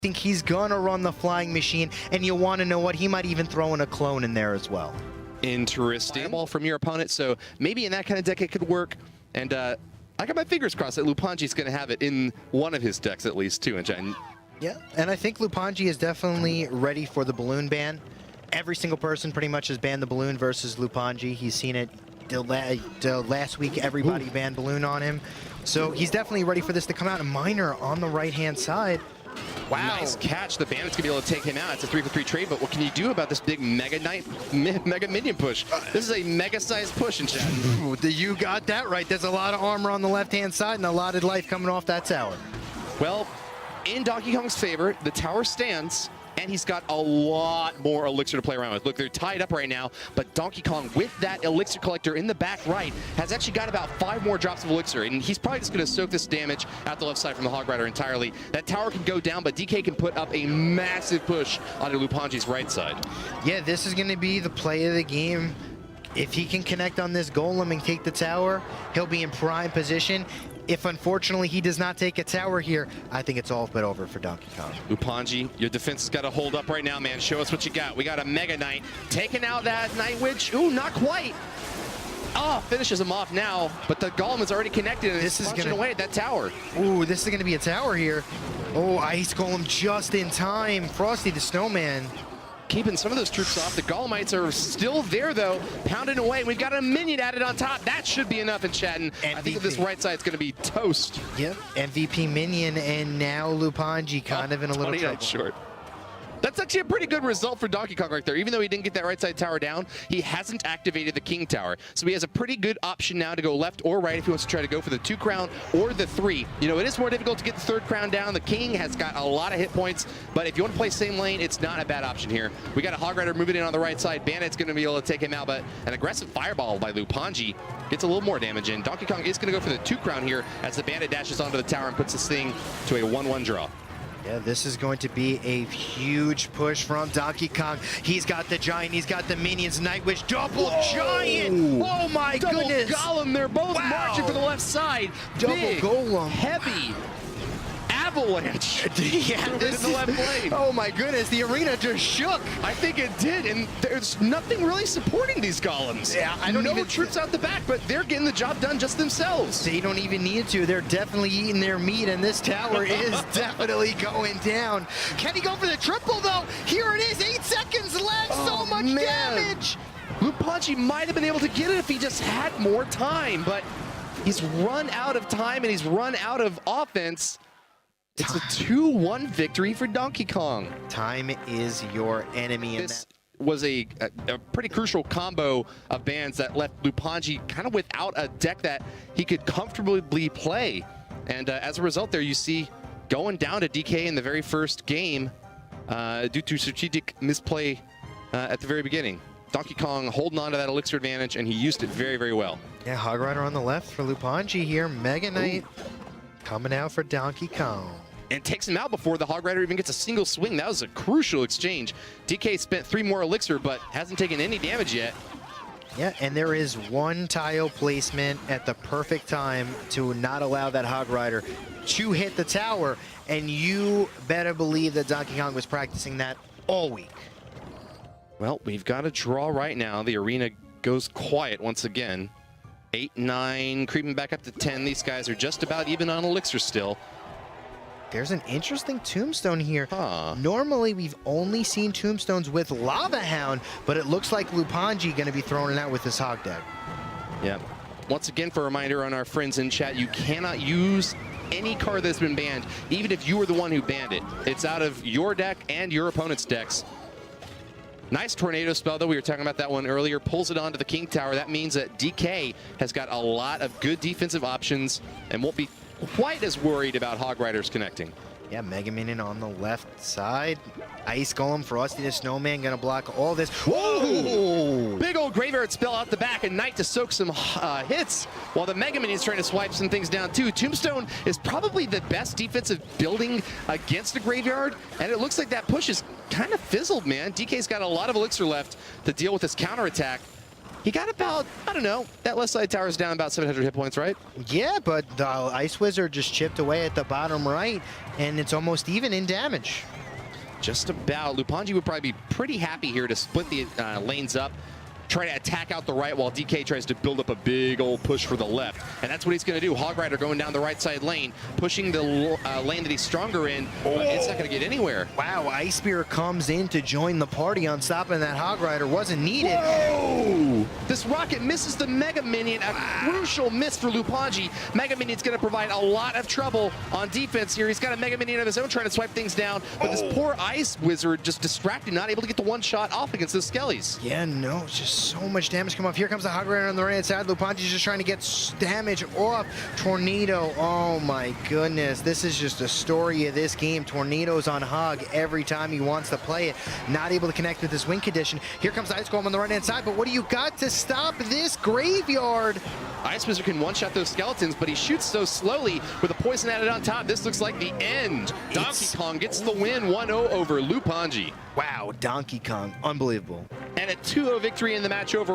think he's gonna run the flying machine, and you want to know what, he might even throw in a clone in there as well. Interesting. Fireball from your opponent, so maybe in that kind of deck it could work. And I got my fingers crossed that Loupanji's going to have it in one of his decks at least too. And yeah, and I think Loupanji is definitely ready for the balloon ban. Every single person pretty much has banned the balloon versus Loupanji. He's seen it. Last week, everybody banned balloon on him. So he's definitely ready for this to come out. A miner on the right-hand side. Wow. Nice catch. The Bandit's going to be able to take him out. It's a 3-for-3 trade, but what can you do about this big Mega Minion push? This is a mega-sized push in chat. You got that right. There's a lot of armor on the left-hand side and a lot of life coming off that tower. Well, in Donkey Kong's favor, the tower stands, and he's got a lot more elixir to play around with. Look, they're tied up right now, but Donkey Kong, with that elixir collector in the back right, has actually got about 5 more drops of elixir, and he's probably just going to soak this damage out the left side from the Hog Rider entirely. That tower can go down, but DK can put up a massive push onto Loupanji's right side. Yeah, this is going to be the play of the game. If he can connect on this golem and take the tower, he'll be in prime position. If, unfortunately, he does not take a tower here, I think it's all but over for Donkey Kong. Loupanji, your defense has got to hold up right now, man. Show us what you got. We got a Mega Knight taking out that Night Witch. Ooh, not quite. Oh, finishes him off now, but the Golem is already connected and it's punching away at that tower. Ooh, this is going to be a tower here. Oh, Ice Golem just in time. Frosty the Snowman keeping some of those troops off. The Golemites are still there, though, pounding away. We've got a minion added on top. That should be enough in chat, and I think this right side is going to be toast. Yep, MVP minion, and now Loupanji kind of in a little trouble. Short. That's actually a pretty good result for Donkey Kong right there. Even though he didn't get that right side tower down, he hasn't activated the King Tower. So he has a pretty good option now to go left or right if he wants to try to go for the 2 crown or the 3. You know, it is more difficult to get the 3rd crown down. The King has got a lot of hit points, but if you want to play same lane, it's not a bad option here. We got a Hog Rider moving in on the right side. Bandit's going to be able to take him out, but an aggressive fireball by Loupanji gets a little more damage in. Donkey Kong is going to go for the 2 crown here as the Bandit dashes onto the tower and puts this thing to a 1-1 draw. Yeah, this is going to be a huge push from Donkey Kong. He's got the Giant, he's got the Minions, Night Witch, double Giant! Oh my goodness! Double Golem, they're both marching for the left side. Double Big, Golem. Heavy avalanche. Yeah, this in the left lane. Oh my goodness, the arena just shook. I think it did, and there's nothing really supporting these golems. Yeah, I don't even troops out the back, but they're getting the job done just themselves. They don't even need to. They're definitely eating their meat, and this tower is definitely going down. Can he go for the triple, though? Here it is, 8 seconds left, so much damage. Loupanji might have been able to get it if he just had more time, but he's run out of time, and he's run out of offense. It's a 2-1 victory for Donkey Kong. Time is your enemy. This was a pretty crucial combo of bans that left Loupanji kind of without a deck that he could comfortably play. And as a result there, you see going down to DK in the very first game due to strategic misplay at the very beginning. Donkey Kong holding on to that elixir advantage, and he used it very, very well. Yeah, Hog Rider on the left for Loupanji here. Mega Knight coming out for Donkey Kong. And takes him out before the Hog Rider even gets a single swing. That was a crucial exchange. DK spent 3 more elixir, but hasn't taken any damage yet. Yeah, and there is 1 tile placement at the perfect time to not allow that Hog Rider to hit the tower. And you better believe that Donkey Kong was practicing that all week. Well, we've got a draw right now. The arena goes quiet once again. 8, 9, creeping back up to 10. These guys are just about even on elixir still. There's an interesting tombstone here. Huh. Normally, we've only seen tombstones with Lava Hound, but it looks like Loupanji going to be throwing it out with this Hog deck. Yeah. Once again, for a reminder on our friends in chat, you cannot use any card that's been banned, even if you were the one who banned it. It's out of your deck and your opponent's decks. Nice tornado spell, though. We were talking about that one earlier. Pulls it onto the King Tower. That means that DK has got a lot of good defensive options and won't be quite as worried about Hog Riders connecting. Yeah, Mega Minion on the left side. Ice Golem, Frosty the Snowman gonna block all this. Whoa! Big old graveyard spell out the back, and Knight to soak some hits, while the Mega Minion's trying to swipe some things down too. Tombstone is probably the best defensive building against the graveyard, and it looks like that push is kind of fizzled, man. DK's got a lot of elixir left to deal with this counterattack. He got about, I don't know, that left side tower's down about 700 hit points, right? Yeah, but the Ice Wizard just chipped away at the bottom right, and it's almost even in damage. Just about. Loupanji would probably be pretty happy here to split the lanes up, try to attack out the right while DK tries to build up a big old push for the left. And that's what he's going to do. Hog Rider going down the right side lane, pushing the lane that he's stronger in, but it's not going to get anywhere. Wow, Ice Spear comes in to join the party on stopping that Hog Rider. Wasn't needed. Whoa! This rocket misses the Mega Minion. A crucial miss for Loupanji. Mega Minion's going to provide a lot of trouble on defense here. He's got a Mega Minion of his own trying to swipe things down, but this poor Ice Wizard just distracted, not able to get the one shot off against those Skellies. Yeah, no, it's just so much damage come off. Here comes the Hog Rider on the right side. Loupanji's just trying to get damage off. Tornado, oh my goodness. This is just a story of this game. Tornado's on Hog every time he wants to play it. Not able to connect with this win condition. Here comes Ice Golem on the right-hand side, but what do you got to stop this graveyard? Ice Wizard can one-shot those skeletons, but he shoots so slowly with a poison added on top. This looks like the end. Donkey Kong gets the win 1-0 over Loupanji. Wow, Donkey Kong, unbelievable. And a 2-0 victory in the match over.